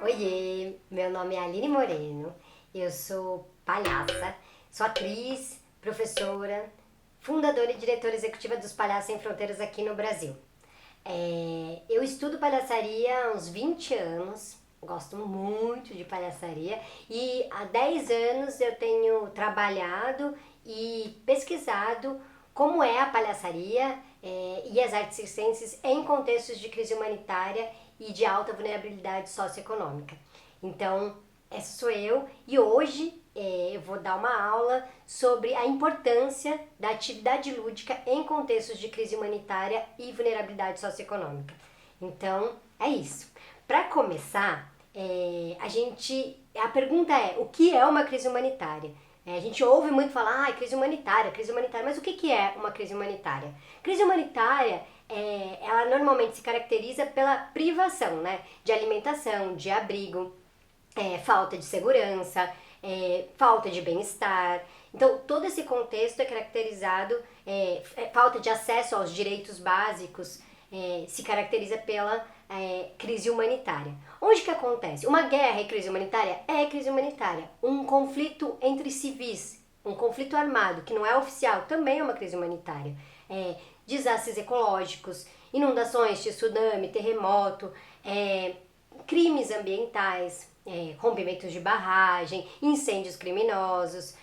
Oiê, meu nome é Aline Moreno, eu sou palhaça, sou atriz, professora, fundadora e diretora executiva dos Palhaços Sem Fronteiras aqui no Brasil. Eu estudo palhaçaria há uns 20 anos, gosto muito de palhaçaria e há 10 anos eu tenho trabalhado e pesquisado como é a palhaçaria e as artes circenses em contextos de crise humanitária e de alta vulnerabilidade socioeconômica. Então, essa sou eu e hoje eu vou dar uma aula sobre a importância da atividade lúdica em contextos de crise humanitária e vulnerabilidade socioeconômica. Então, é isso. Para começar, a pergunta é: o que é uma crise humanitária? A gente ouve muito falar, crise humanitária, mas o que é uma crise humanitária? Crise humanitária, ela normalmente se caracteriza pela privação, né, de alimentação, de abrigo, falta de segurança, falta de bem-estar. Então, todo esse contexto é caracterizado, falta de acesso aos direitos básicos, se caracteriza pela crise humanitária. Onde que acontece? Uma guerra é crise humanitária? É crise humanitária. Um conflito entre civis, um conflito armado, que não é oficial, também é uma crise humanitária. Desastres ecológicos, inundações, tsunami, terremoto, crimes ambientais, rompimentos de barragem, incêndios criminosos,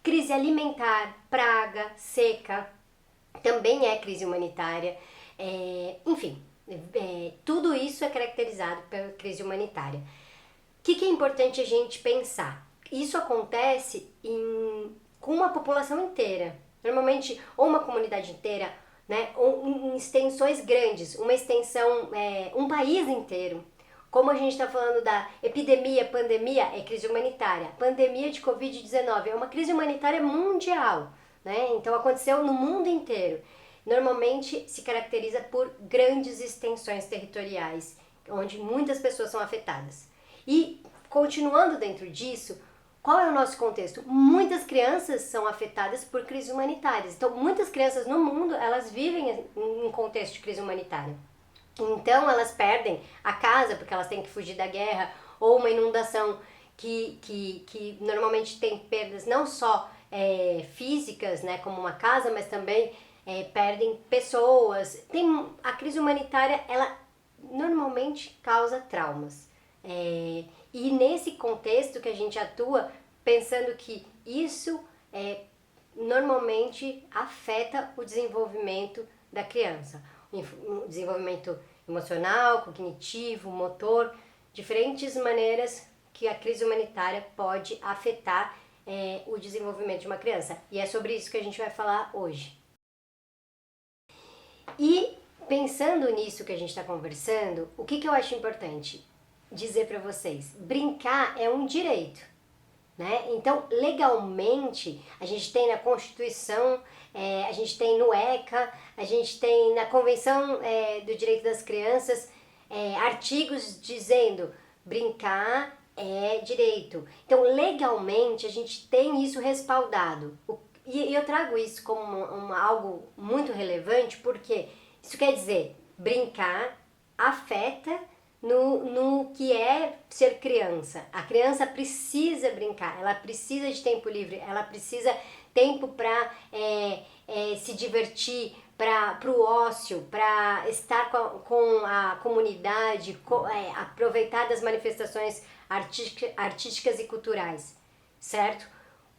crise alimentar, praga, seca, também é crise humanitária. Enfim, tudo isso é caracterizado pela crise humanitária. O que é importante a gente pensar? Isso acontece com uma população inteira, normalmente ou uma comunidade inteira, né, ou em extensões grandes, uma extensão, um país inteiro. Como a gente está falando da epidemia, pandemia, é crise humanitária. Pandemia de Covid-19 é uma crise humanitária mundial, né? Então aconteceu no mundo inteiro. Normalmente se caracteriza por grandes extensões territoriais, onde muitas pessoas são afetadas. E continuando dentro disso, qual é o nosso contexto? Muitas crianças são afetadas por crises humanitárias. Então, muitas crianças no mundo, elas vivem em contexto de crise humanitária. Então, elas perdem a casa porque elas têm que fugir da guerra, ou uma inundação que normalmente tem perdas não só físicas, né, como uma casa, mas também perdem pessoas. A crise humanitária, ela normalmente causa traumas. E nesse contexto que a gente atua, pensando que isso normalmente afeta o desenvolvimento da criança. O desenvolvimento emocional, cognitivo, motor, diferentes maneiras que a crise humanitária pode afetar o desenvolvimento de uma criança. E é sobre isso que a gente vai falar hoje. E pensando nisso que a gente está conversando, o que eu acho importante dizer para vocês? Brincar é um direito, né? Então, legalmente, a gente tem na Constituição, a gente tem no ECA, a gente tem na Convenção do Direito das Crianças, artigos dizendo brincar é direito. Então, legalmente, a gente tem isso respaldado. E eu trago isso como algo muito relevante, porque isso quer dizer, brincar afeta no que é ser criança. A criança precisa brincar, ela precisa de tempo livre, ela precisa tempo para se divertir, para o ócio, para estar com a comunidade, aproveitar das manifestações artísticas e culturais, certo?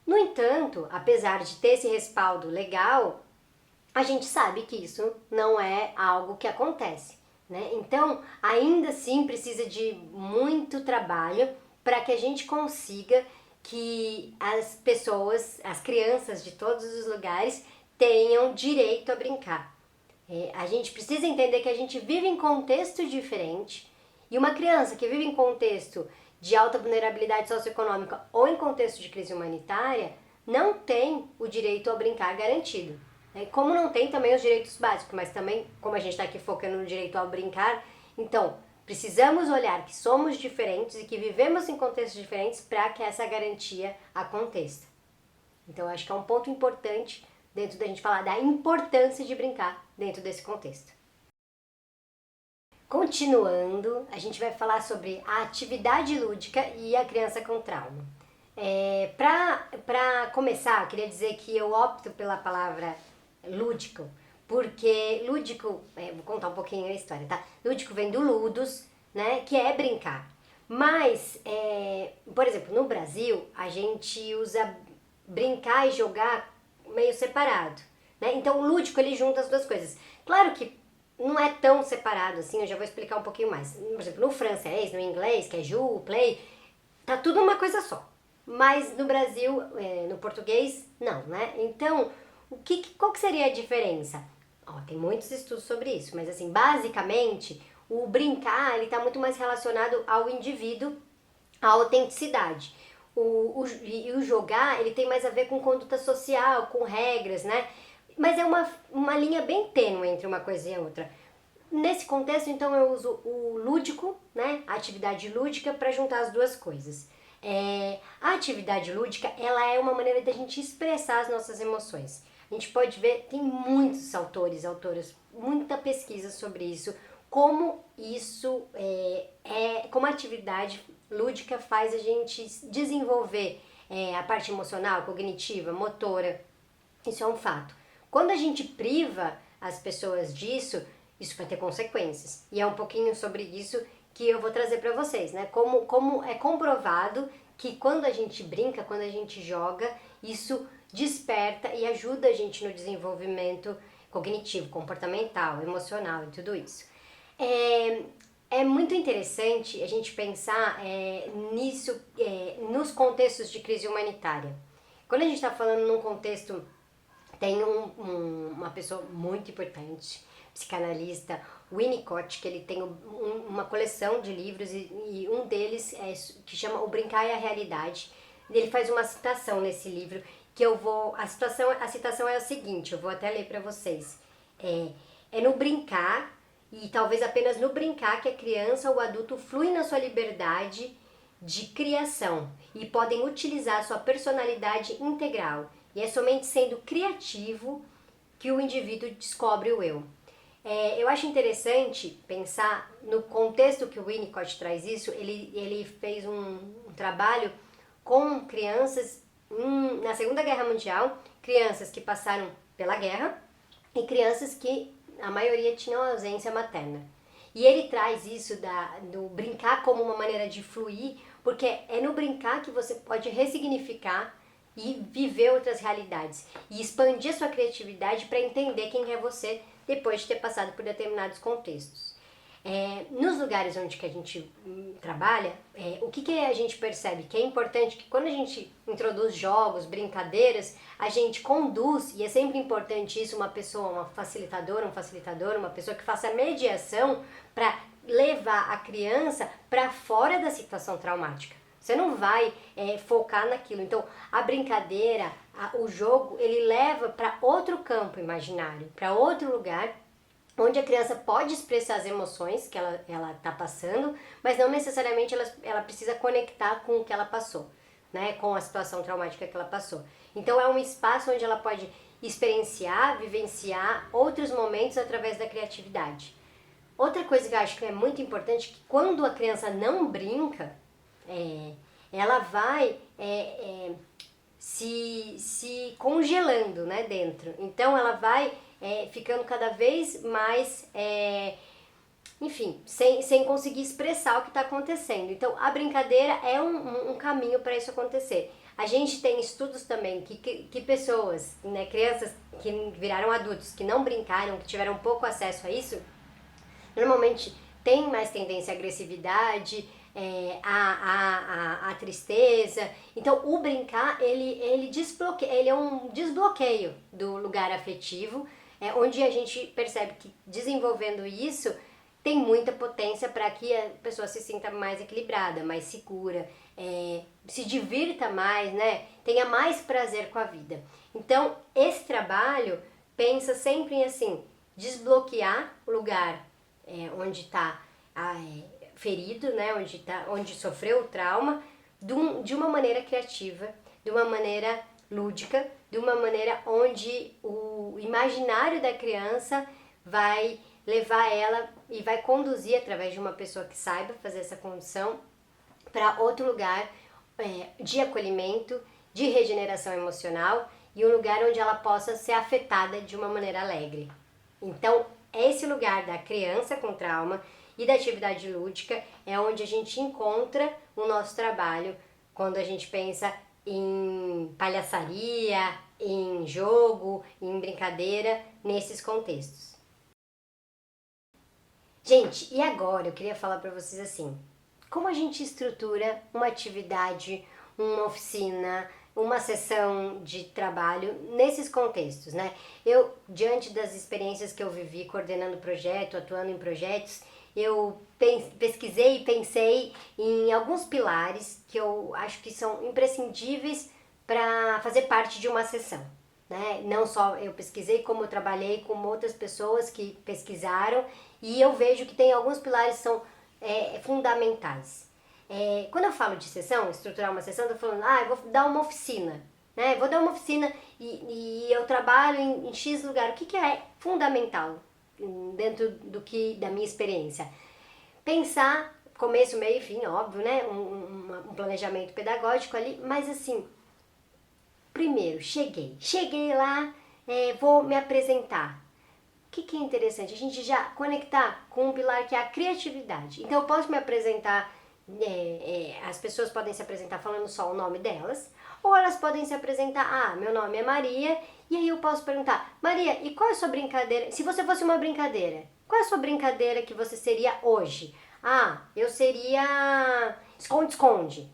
No entanto, apesar de ter esse respaldo legal, a gente sabe que isso não é algo que acontece, né? Então, ainda assim, precisa de muito trabalho para que a gente consiga que as pessoas, as crianças de todos os lugares, tenham direito a brincar. A gente precisa entender que a gente vive em contexto diferente e uma criança que vive em contexto de alta vulnerabilidade socioeconômica ou em contexto de crise humanitária não tem o direito a brincar garantido. Como não tem também os direitos básicos, mas também, como a gente está aqui focando no direito ao brincar, então precisamos olhar que somos diferentes e que vivemos em contextos diferentes para que essa garantia aconteça. Então acho que é um ponto importante dentro da gente falar da importância de brincar dentro desse contexto. Continuando, a gente vai falar sobre a atividade lúdica e a criança com trauma. Para começar, eu queria dizer que eu opto pela palavra lúdico, porque lúdico, vou contar um pouquinho a história, tá? Lúdico vem do ludus, né, que é brincar. Mas, por exemplo, no Brasil, a gente usa brincar e jogar meio separado, né? Então, o lúdico, ele junta as duas coisas. Claro que não é tão separado assim, eu já vou explicar um pouquinho mais. Por exemplo, no francês, no inglês, que é joue, play, tá tudo uma coisa só. Mas no Brasil, no português, não, né? Então, qual que seria a diferença? Ó, tem muitos estudos sobre isso, mas assim, basicamente, o brincar, ele tá muito mais relacionado ao indivíduo, à autenticidade. E o jogar, ele tem mais a ver com conduta social, com regras, né? Mas é uma linha bem tênue entre uma coisa e a outra. Nesse contexto, então, eu uso o lúdico, né, a atividade lúdica, para juntar as duas coisas. A atividade lúdica, ela é uma maneira da gente expressar as nossas emoções. A gente pode ver, tem muitos autores, autoras, muita pesquisa sobre isso, como isso como a atividade lúdica faz a gente desenvolver a parte emocional, cognitiva, motora. Isso é um fato. Quando a gente priva as pessoas disso, isso vai ter consequências. E é um pouquinho sobre isso que eu vou trazer para vocês, né? Como é comprovado que quando a gente brinca, quando a gente joga, isso desperta e ajuda a gente no desenvolvimento cognitivo, comportamental, emocional e tudo isso. É muito interessante a gente pensar nisso, nos contextos de crise humanitária. Quando a gente está falando num contexto, tem uma pessoa muito importante, psicanalista, Winnicott, que ele tem uma coleção de livros e um deles que chama O Brincar e a Realidade. Ele faz uma citação nesse livro que a citação é a seguinte, eu vou até ler para vocês. É no brincar, e talvez apenas no brincar, que a criança ou o adulto flui na sua liberdade de criação e podem utilizar sua personalidade integral. E é somente sendo criativo que o indivíduo descobre o eu. Eu acho interessante pensar no contexto que o Winnicott traz isso. Ele fez um trabalho com crianças na Segunda Guerra Mundial, crianças que passaram pela guerra e crianças que a maioria tinham ausência materna. E ele traz isso do brincar como uma maneira de fluir, porque é no brincar que você pode ressignificar e viver outras realidades e expandir a sua criatividade para entender quem é você depois de ter passado por determinados contextos. Nos lugares onde que a gente trabalha, o que a gente percebe? Que é importante que quando a gente introduz jogos, brincadeiras, a gente conduz, e é sempre importante isso, uma pessoa, uma facilitadora, um facilitador, uma pessoa que faça mediação para levar a criança para fora da situação traumática. Você não vai focar naquilo. Então, a brincadeira, o jogo, ele leva para outro campo imaginário, para outro lugar, onde a criança pode expressar as emoções que ela está passando, mas não necessariamente ela precisa conectar com o que ela passou, né? Com a situação traumática que ela passou. Então, é um espaço onde ela pode experienciar, vivenciar outros momentos através da criatividade. Outra coisa que eu acho que é muito importante é que quando a criança não brinca, ela vai se congelando, né, dentro. Então ela vai ficando cada vez mais, enfim, sem conseguir expressar o que está acontecendo. Então a brincadeira é um caminho para isso acontecer. A gente tem estudos também que pessoas, né, crianças que viraram adultos, que não brincaram, que tiveram pouco acesso a isso, normalmente tem mais tendência à agressividade, a tristeza. Então o brincar ele é um desbloqueio do lugar afetivo, onde a gente percebe que desenvolvendo isso tem muita potência para que a pessoa se sinta mais equilibrada, mais segura, se divirta mais, né? Tenha mais prazer com a vida. Então esse trabalho pensa sempre em assim, desbloquear o lugar onde está ferido, né, onde sofreu o trauma, de uma maneira criativa, de uma maneira lúdica, de uma maneira onde o imaginário da criança vai levar ela e vai conduzir através de uma pessoa que saiba fazer essa condução para outro lugar de acolhimento, de regeneração emocional e um lugar onde ela possa ser afetada de uma maneira alegre. Então, esse lugar da criança com trauma e da atividade lúdica é onde a gente encontra o nosso trabalho quando a gente pensa em palhaçaria, em jogo, em brincadeira, nesses contextos. Gente, e agora eu queria falar para vocês assim, como a gente estrutura uma atividade, uma oficina, uma sessão de trabalho nesses contextos, né? Eu, diante das experiências que eu vivi coordenando projeto, atuando em projetos, eu pesquisei e pensei em alguns pilares que eu acho que são imprescindíveis para fazer parte de uma sessão. Né? Não só eu pesquisei, como eu trabalhei com outras pessoas que pesquisaram e eu vejo que tem alguns pilares que são fundamentais. Quando eu falo de sessão, estruturar uma sessão, eu tô falando, eu vou dar uma oficina, né? Vou dar uma oficina e eu trabalho em X lugar. O que é fundamental dentro da minha experiência? Pensar, começo, meio e fim, óbvio, né? Um planejamento pedagógico ali, mas assim, primeiro, cheguei lá, vou me apresentar. O que é interessante? A gente já conectar com um pilar que é a criatividade. Então eu posso me apresentar, as pessoas podem se apresentar falando só o nome delas, ou elas podem se apresentar, meu nome é Maria, e aí eu posso perguntar, Maria, e qual é a sua brincadeira? Se você fosse uma brincadeira, qual é a sua brincadeira que você seria hoje? Eu seria esconde-esconde.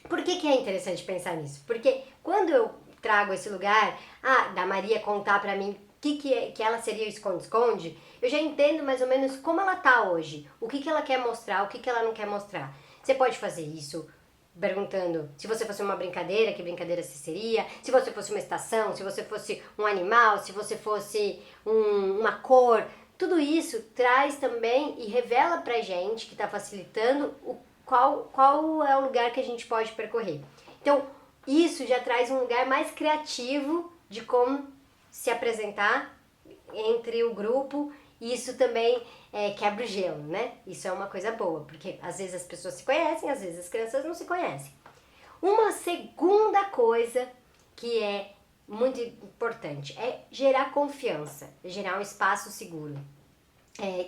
Por que é interessante pensar nisso? Porque quando eu trago esse lugar, da Maria contar pra mim que ela seria o esconde-esconde, eu já entendo mais ou menos como ela tá hoje, o que ela quer mostrar, o que ela não quer mostrar. Você pode fazer isso perguntando se você fosse uma brincadeira, que brincadeira você seria, se você fosse uma estação, se você fosse um animal, se você fosse uma cor. Tudo isso traz também e revela pra gente, que tá facilitando, qual é o lugar que a gente pode percorrer. Então, isso já traz um lugar mais criativo de como se apresentar entre o grupo, e isso também quebra o gelo, né? Isso é uma coisa boa, porque às vezes as pessoas se conhecem, às vezes as crianças não se conhecem. Uma segunda coisa que é muito importante é gerar confiança, gerar um espaço seguro.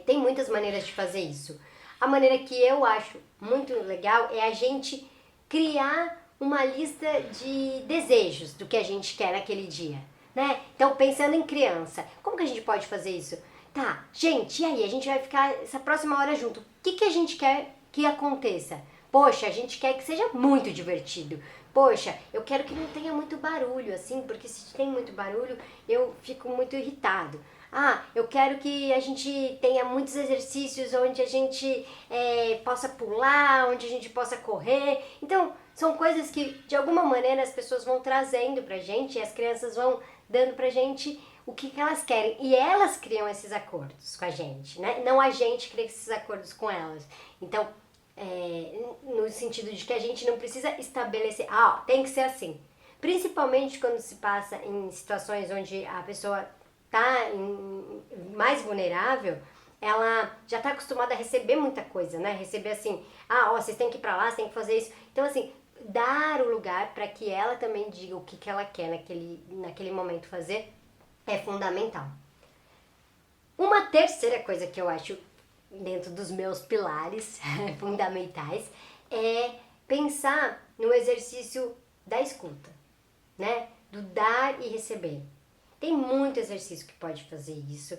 Tem muitas maneiras de fazer isso. A maneira que eu acho muito legal é a gente criar uma lista de desejos do que a gente quer naquele dia, né? Então, pensando em criança, como que a gente pode fazer isso? Tá, gente, e aí? A gente vai ficar essa próxima hora junto. O que a gente quer que aconteça? Poxa, a gente quer que seja muito divertido. Poxa, eu quero que não tenha muito barulho, assim, porque se tem muito barulho, eu fico muito irritado. Eu quero que a gente tenha muitos exercícios onde a gente possa pular, onde a gente possa correr. Então, são coisas que, de alguma maneira, as pessoas vão trazendo pra gente e as crianças vão dando pra gente o que elas querem. E elas criam esses acordos com a gente, né? Não a gente cria esses acordos com elas. Então, no sentido de que a gente não precisa estabelecer, tem que ser assim. Principalmente quando se passa em situações onde a pessoa tá mais vulnerável, ela já tá acostumada a receber muita coisa, né? Receber assim, vocês têm que ir pra lá, vocês têm que fazer isso. Então, assim, dar o lugar para que ela também diga o que ela quer naquele momento fazer é fundamental. Uma terceira coisa que eu acho dentro dos meus pilares fundamentais é pensar no exercício da escuta, né? Do dar e receber. Tem muito exercício que pode fazer isso,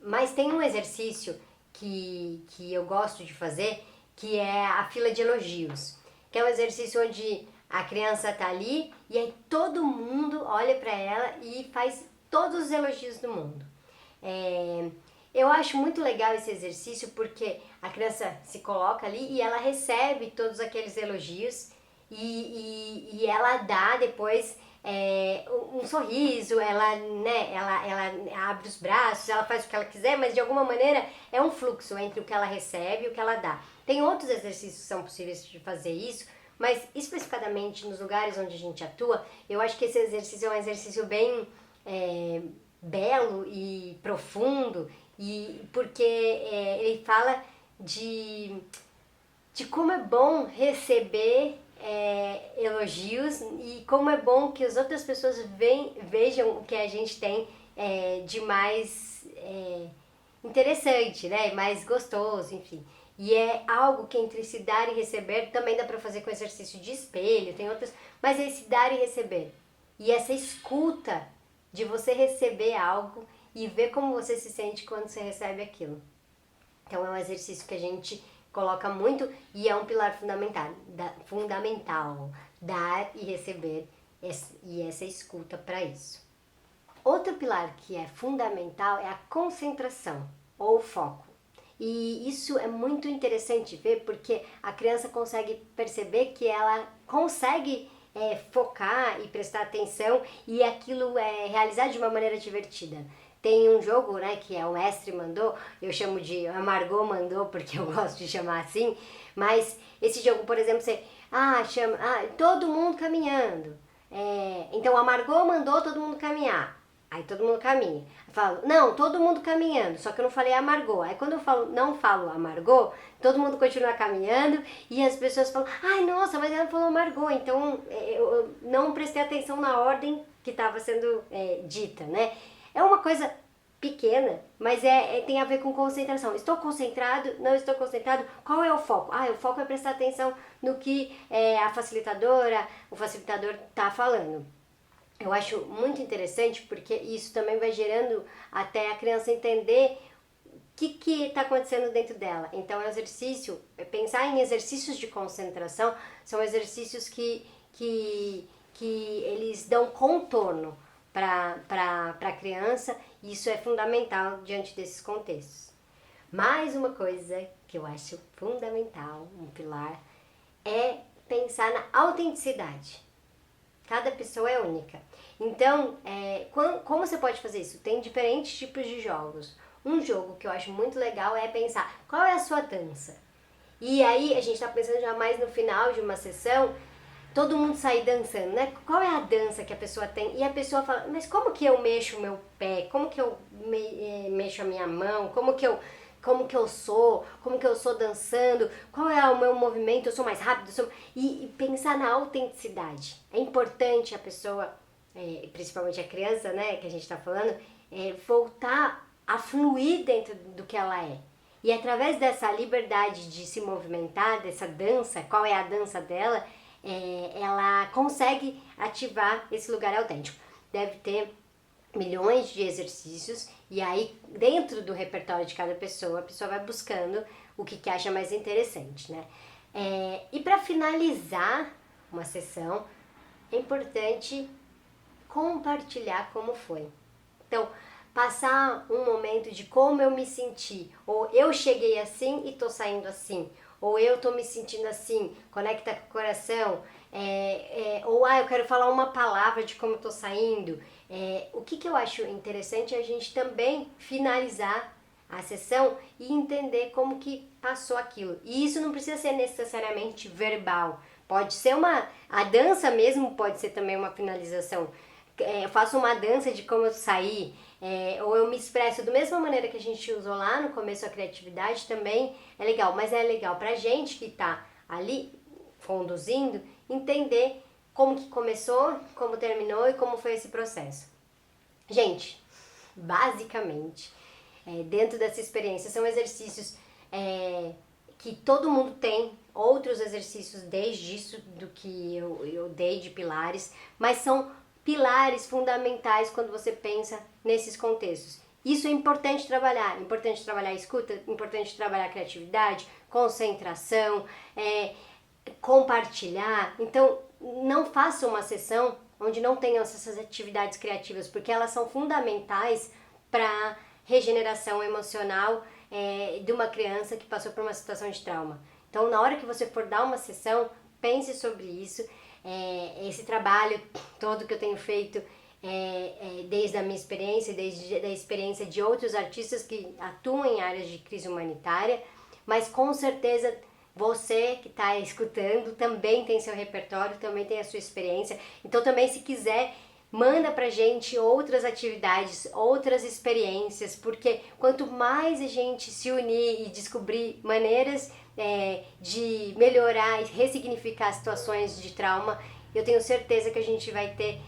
mas tem um exercício que eu gosto de fazer, que é a fila de elogios, que é um exercício onde a criança tá ali e aí todo mundo olha para ela e faz todos os elogios do mundo. Eu acho muito legal esse exercício porque a criança se coloca ali e ela recebe todos aqueles elogios e ela dá depois um sorriso, ela abre os braços, ela faz o que ela quiser, mas de alguma maneira é um fluxo entre o que ela recebe e o que ela dá. Tem outros exercícios que são possíveis de fazer isso, mas especificamente nos lugares onde a gente atua, eu acho que esse exercício é um exercício belo e profundo, e porque ele fala de como é bom receber elogios e como é bom que as outras pessoas vejam o que a gente tem de mais interessante, né? Mais gostoso, enfim. E é algo que entre se dar e receber também dá para fazer com exercício de espelho, tem outras, mas é esse dar e receber. E essa escuta de você receber algo e ver como você se sente quando você recebe aquilo. Então é um exercício que a gente coloca muito e é um pilar fundamental, dar e receber e essa escuta para isso. Outro pilar que é fundamental é a concentração ou foco. E isso é muito interessante ver porque a criança consegue perceber que ela consegue focar e prestar atenção e aquilo realizar de uma maneira divertida. Tem um jogo, né, que o mestre mandou, eu chamo de, a Margot mandou porque eu gosto de chamar assim, mas esse jogo, por exemplo, você chama todo mundo caminhando. Então a Margot mandou todo mundo caminhar. Aí todo mundo caminha. Eu falo, não, todo mundo caminhando, só que eu não falei a Margot. Aí quando eu não falo a Margot, todo mundo continua caminhando e as pessoas falam, ai nossa, mas ela falou Margot, então eu não prestei atenção na ordem que estava sendo dita, né? É uma coisa pequena, mas tem a ver com concentração. Estou concentrado? Não estou concentrado? Qual é o foco? O foco é prestar atenção no que o facilitador está falando. Eu acho muito interessante porque isso também vai gerando até a criança entender o que está acontecendo dentro dela. Então, pensar em exercícios de concentração são exercícios que eles dão contorno para a criança e isso é fundamental diante desses contextos. Mais uma coisa que eu acho fundamental, um pilar, é pensar na autenticidade. Cada pessoa é única. Então, como você pode fazer isso? Tem diferentes tipos de jogos. Um jogo que eu acho muito legal é pensar qual é a sua dança. E aí a gente está pensando já mais no final de uma sessão, todo mundo sair dançando, né? Qual é a dança que a pessoa tem? E a pessoa fala, mas como que eu mexo o meu pé? Como que eu mexo a minha mão? Como que eu sou dançando, qual é o meu movimento, eu sou mais rápido, e pensar na autenticidade. É importante a pessoa, principalmente a criança, né, que a gente está falando, voltar a fluir dentro do que ela é. E através dessa liberdade de se movimentar, dessa dança, qual é a dança dela, ela consegue ativar esse lugar autêntico. Deve ter milhões de exercícios e aí dentro do repertório de cada pessoa, a pessoa vai buscando o que acha mais interessante, né? E para finalizar uma sessão, é importante compartilhar como foi. Então, passar um momento de como eu me senti, ou eu cheguei assim e tô saindo assim, ou eu tô me sentindo assim, conecta com o coração, ou eu quero falar uma palavra de como eu tô saindo. O que eu acho interessante é a gente também finalizar a sessão e entender como que passou aquilo. E isso não precisa ser necessariamente verbal. Pode ser a dança mesmo pode ser também uma finalização. Eu faço uma dança de como eu saí, ou eu me expresso da mesma maneira que a gente usou lá no começo a criatividade também é legal, mas é legal pra gente que tá ali conduzindo, entender como que começou, como terminou e como foi esse processo. Gente, basicamente, dentro dessa experiência são exercícios que todo mundo tem, outros exercícios desde isso do que eu dei de pilares, mas são pilares fundamentais quando você pensa nesses contextos. Isso é importante trabalhar escuta, importante trabalhar criatividade, concentração, compartilhar. Então, não faça uma sessão onde não tenham essas atividades criativas, porque elas são fundamentais para regeneração emocional de uma criança que passou por uma situação de trauma. Então, na hora que você for dar uma sessão, pense sobre isso. Esse trabalho todo que eu tenho feito desde a minha experiência, desde a experiência de outros artistas que atuam em áreas de crise humanitária, mas com certeza você que está escutando também tem seu repertório, também tem a sua experiência. Então também, se quiser manda pra gente outras atividades, outras experiências, porque quanto mais a gente se unir e descobrir maneiras de melhorar e ressignificar situações de trauma, eu tenho certeza que a gente vai ter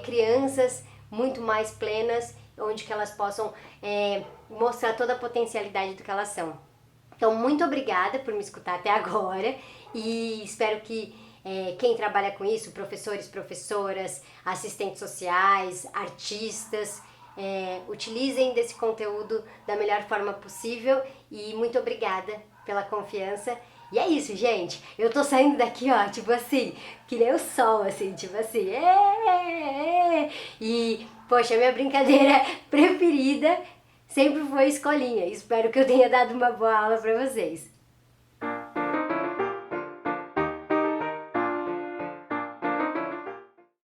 crianças muito mais plenas, onde que elas possam mostrar toda a potencialidade do que elas são. Então, muito obrigada por me escutar até agora e espero que quem trabalha com isso, professores, professoras, assistentes sociais, artistas, utilizem desse conteúdo da melhor forma possível e muito obrigada pela confiança. E é isso, gente. Eu tô saindo daqui, ó, tipo assim, que nem o sol, assim, tipo assim. E, poxa, minha brincadeira preferida sempre foi escolinha. Espero que eu tenha dado uma boa aula pra vocês.